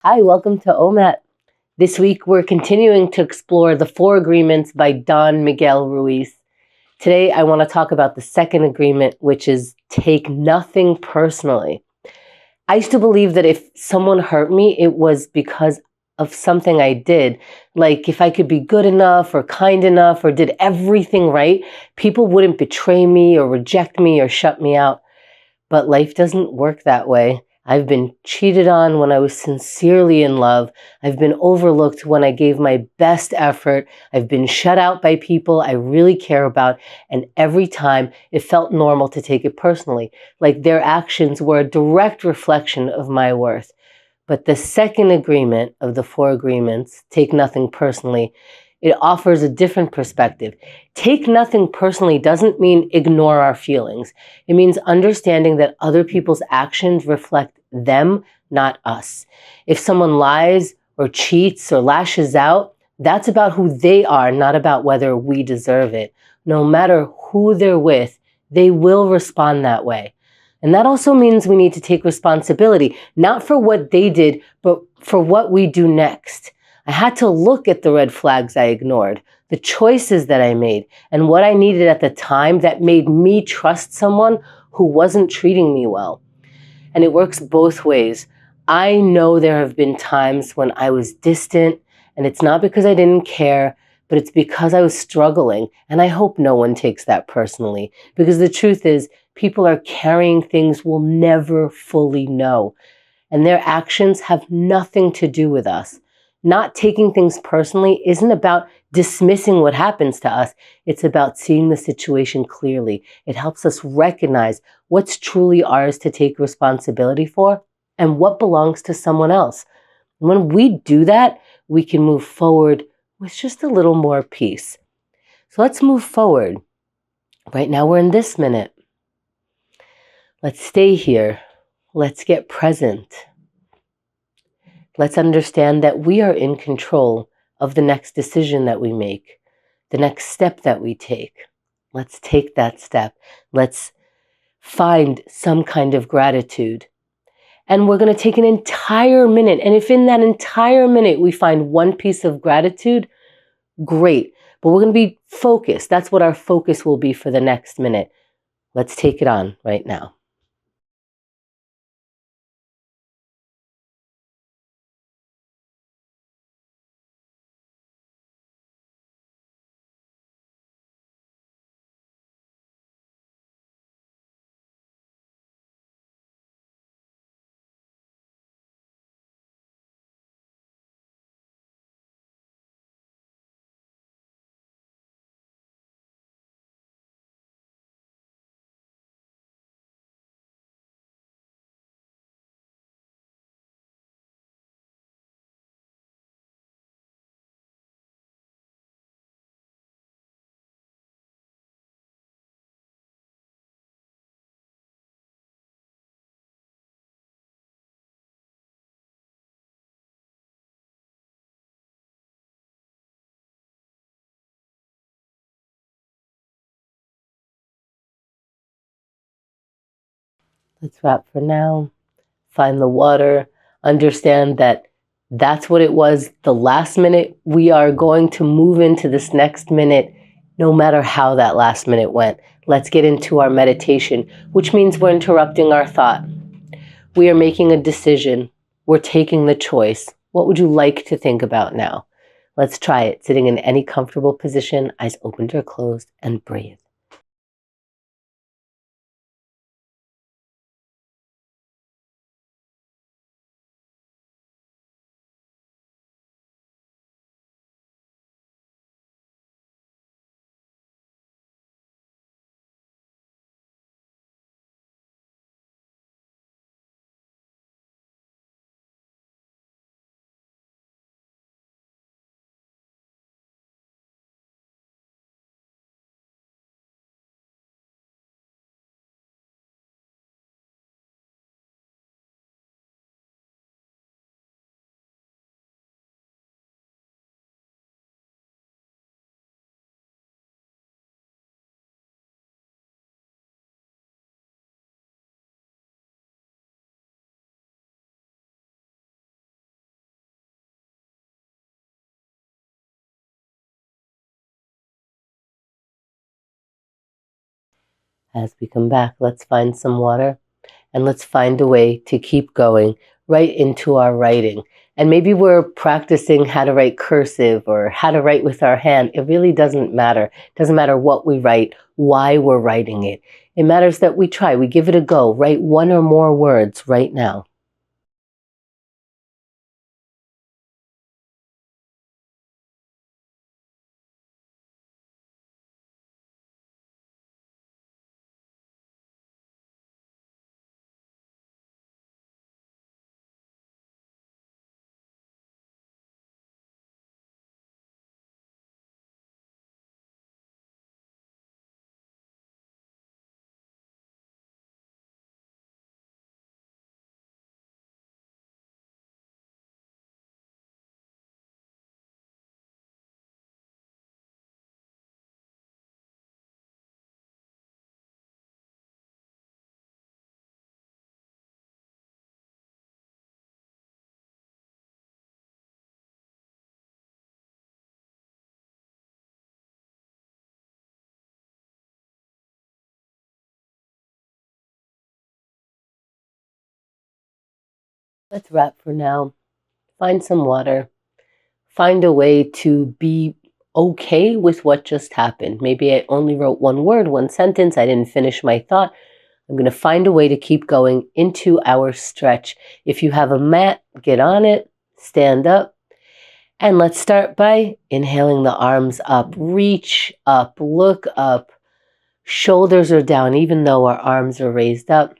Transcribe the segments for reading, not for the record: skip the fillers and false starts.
Hi, welcome to OMAT. This week we're continuing to explore the 4 agreements by Don Miguel Ruiz. Today I want to talk about the second agreement, which is take nothing personally. I used to believe that if someone hurt me, it was because of something I did. Like if I could be good enough or kind enough or did everything right, people wouldn't betray me or reject me or shut me out. But life doesn't work that way. I've been cheated on when I was sincerely in love. I've been overlooked when I gave my best effort. I've been shut out by people I really care about. And every time it felt normal to take it personally, like their actions were a direct reflection of my worth. But the second agreement of the 4 agreements, take nothing personally, it offers a different perspective. Take nothing personally doesn't mean ignore our feelings. It means understanding that other people's actions reflect them, not us. If someone lies or cheats or lashes out, that's about who they are, not about whether we deserve it. No matter who they're with, they will respond that way. And that also means we need to take responsibility, not for what they did, but for what we do next. I had to look at the red flags I ignored, the choices that I made, and what I needed at the time that made me trust someone who wasn't treating me well. And it works both ways. I know there have been times when I was distant, and it's not because I didn't care, but it's because I was struggling. And I hope no one takes that personally, because the truth is, people are carrying things we'll never fully know, and their actions have nothing to do with us. Not taking things personally isn't about dismissing what happens to us. It's about seeing the situation clearly. It helps us recognize what's truly ours to take responsibility for and what belongs to someone else. When we do that, we can move forward with just a little more peace. So let's move forward. Right now we're in this minute. Let's stay here. Let's get present. Let's understand that we are in control of the next decision that we make, the next step that we take. Let's take that step. Let's find some kind of gratitude. And we're going to take an entire minute. And if in that entire minute we find one piece of gratitude, great. But we're going to be focused. That's what our focus will be for the next minute. Let's take it on right now. Let's wrap for now. Find the water. Understand that that's what it was the last minute. We are going to move into this next minute, no matter how that last minute went. Let's get into our meditation, which means we're interrupting our thought. We are making a decision. We're taking the choice. What would you like to think about now? Let's try it, sitting in any comfortable position, eyes opened or closed, and breathe. As we come back, let's find some water and let's find a way to keep going right into our writing. And maybe we're practicing how to write cursive or how to write with our hand. It really doesn't matter. It doesn't matter what we write, why we're writing it. It matters that we try, we give it a go. Write one or more words right now. Let's wrap for now. Find some water. Find a way to be okay with what just happened. Maybe I only wrote one word, one sentence. I didn't finish my thought. I'm going to find a way to keep going into our stretch. If you have a mat, get on it, stand up, and let's start by inhaling the arms up. Reach up, look up. Shoulders are down even though our arms are raised up.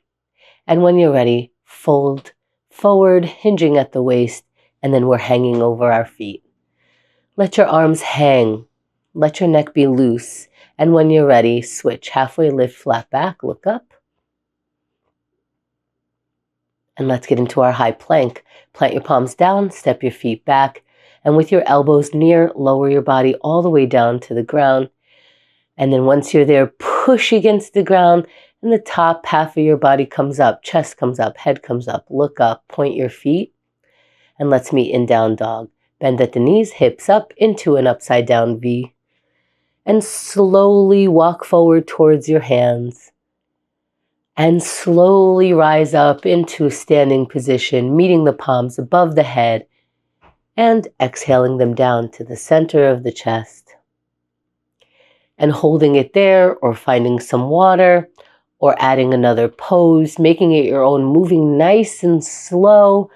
And when you're ready, fold forward, hinging at the waist, and then we're hanging over our feet. Let your arms hang. Let your neck be loose. And when you're ready, switch. Halfway lift, flat back, look up. And let's get into our high plank. Plant your palms down, step your feet back, and with your elbows near, lower your body all the way down to the ground. And then once you're there, push against the ground, and the top half of your body comes up, chest comes up, head comes up, look up, point your feet, and let's meet in down dog. Bend at the knees, hips up into an upside down V, and slowly walk forward towards your hands. And slowly rise up into a standing position, meeting the palms above the head and exhaling them down to the center of the chest. And holding it there or finding some water or adding another pose, making it your own, moving nice and slow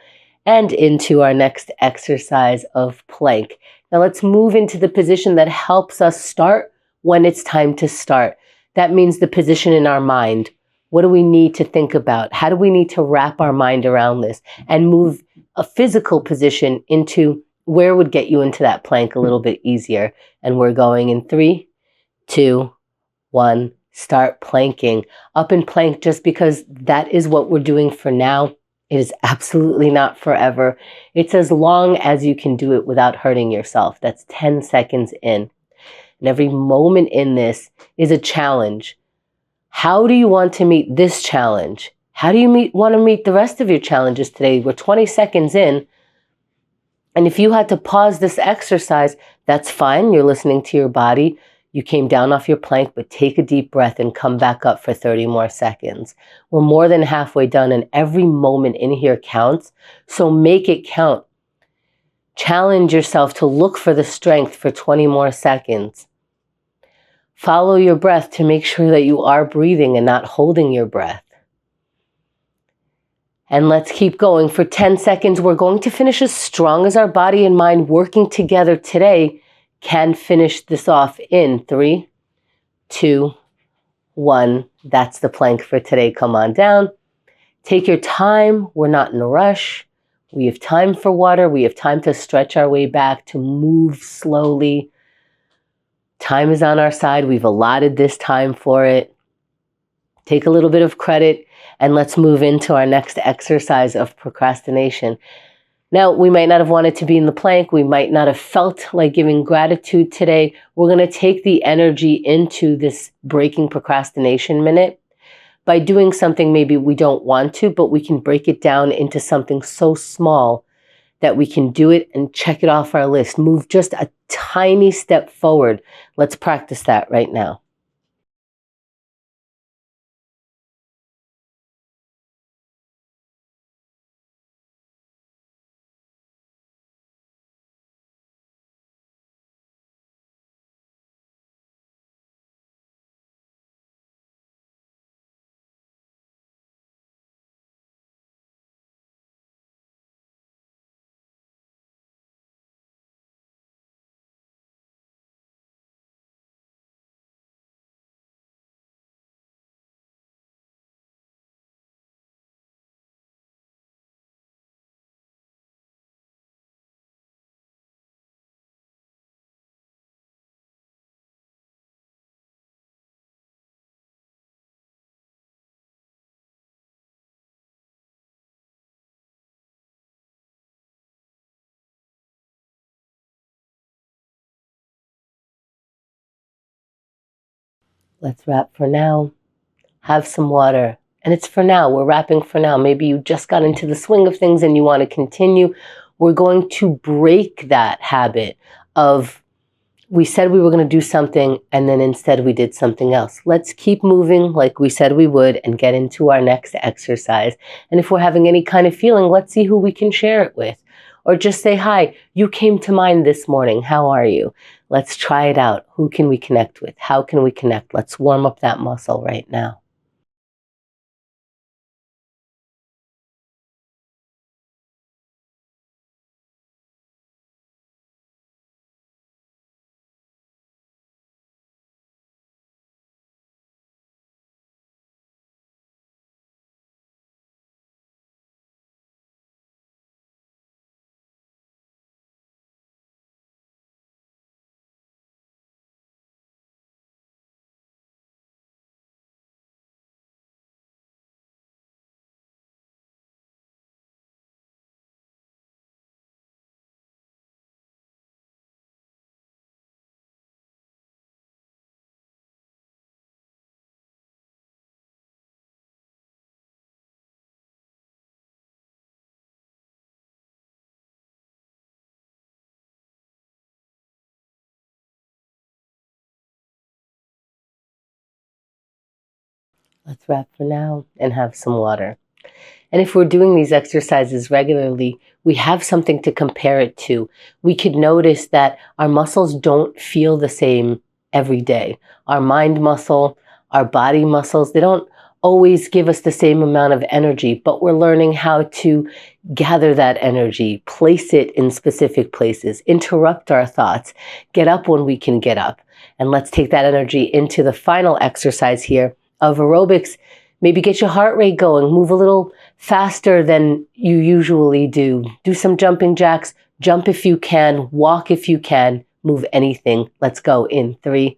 and into our next exercise of plank. Now let's move into the position that helps us start when it's time to start. That means the position in our mind. What do we need to think about? How do we need to wrap our mind around this and move a physical position into where would get you into that plank a little bit easier? And we're going in 3, 2, 1, start planking. Up in plank just because that is what we're doing for now. It is absolutely not forever. It's as long as you can do it without hurting yourself. That's 10 seconds in. And every moment in this is a challenge. How do you want to meet this challenge? How do you want to meet the rest of your challenges today? We're 20 seconds in. And if you had to pause this exercise, that's fine. You're listening to your body. You came down off your plank, but take a deep breath and come back up for 30 more seconds. We're more than halfway done, and every moment in here counts. So make it count. Challenge yourself to look for the strength for 20 more seconds. Follow your breath to make sure that you are breathing and not holding your breath. And let's keep going for 10 seconds. We're going to finish as strong as our body and mind working together today can finish this off in 3, 2, 1. That's the plank for today. Come on down. Take your time. We're not in a rush. We have time for water. We have time to stretch our way back, to move slowly. Time is on our side. We've allotted this time for it. Take a little bit of credit and let's move into our next exercise of procrastination. Now, we might not have wanted to be in the plank. We might not have felt like giving gratitude today. We're going to take the energy into this breaking procrastination minute by doing something maybe we don't want to, but we can break it down into something so small that we can do it and check it off our list. Move just a tiny step forward. Let's practice that right now. Let's wrap for now. Have some water. And it's for now. We're wrapping for now. Maybe you just got into the swing of things and you want to continue. We're going to break that habit of we said we were going to do something and then instead we did something else. Let's keep moving like we said we would and get into our next exercise. And if we're having any kind of feeling, let's see who we can share it with. Or just say, hi, you came to mind this morning. How are you? Let's try it out. Who can we connect with? How can we connect? Let's warm up that muscle right now. Let's wrap for now and have some water. And if we're doing these exercises regularly, we have something to compare it to. We could notice that our muscles don't feel the same every day. Our mind muscle, our body muscles, they don't always give us the same amount of energy, but we're learning how to gather that energy, place it in specific places, interrupt our thoughts, get up when we can get up. And let's take that energy into the final exercise here of aerobics. Maybe get your heart rate going, move a little faster than you usually do. Do some jumping jacks, jump if you can, walk if you can, move anything. Let's go in 3,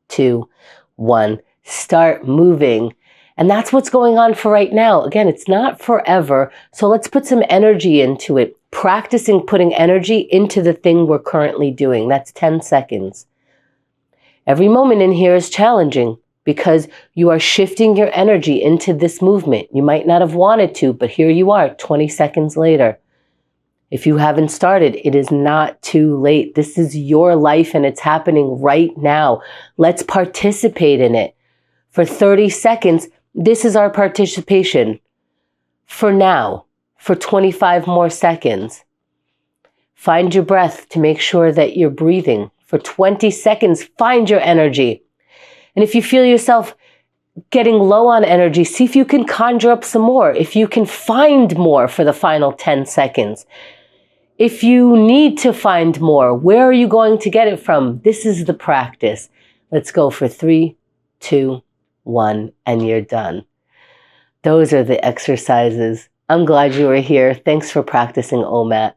2, 1. Start moving. And that's what's going on for right now. Again, it's not forever, so let's put some energy into it. Practicing putting energy into the thing we're currently doing. That's 10 seconds. Every moment in here is challenging because you are shifting your energy into this movement. You might not have wanted to, but here you are 20 seconds later. If you haven't started, it is not too late. This is your life and it's happening right now. Let's participate in it. For 30 seconds, this is our participation. For now, for 25 more seconds. Find your breath to make sure that you're breathing. For 20 seconds, find your energy. And if you feel yourself getting low on energy, see if you can conjure up some more. If you can find more for the final 10 seconds. If you need to find more, where are you going to get it from? This is the practice. Let's go for 3, 2, 1, and you're done. Those are the exercises. I'm glad you were here. Thanks for practicing OMAT.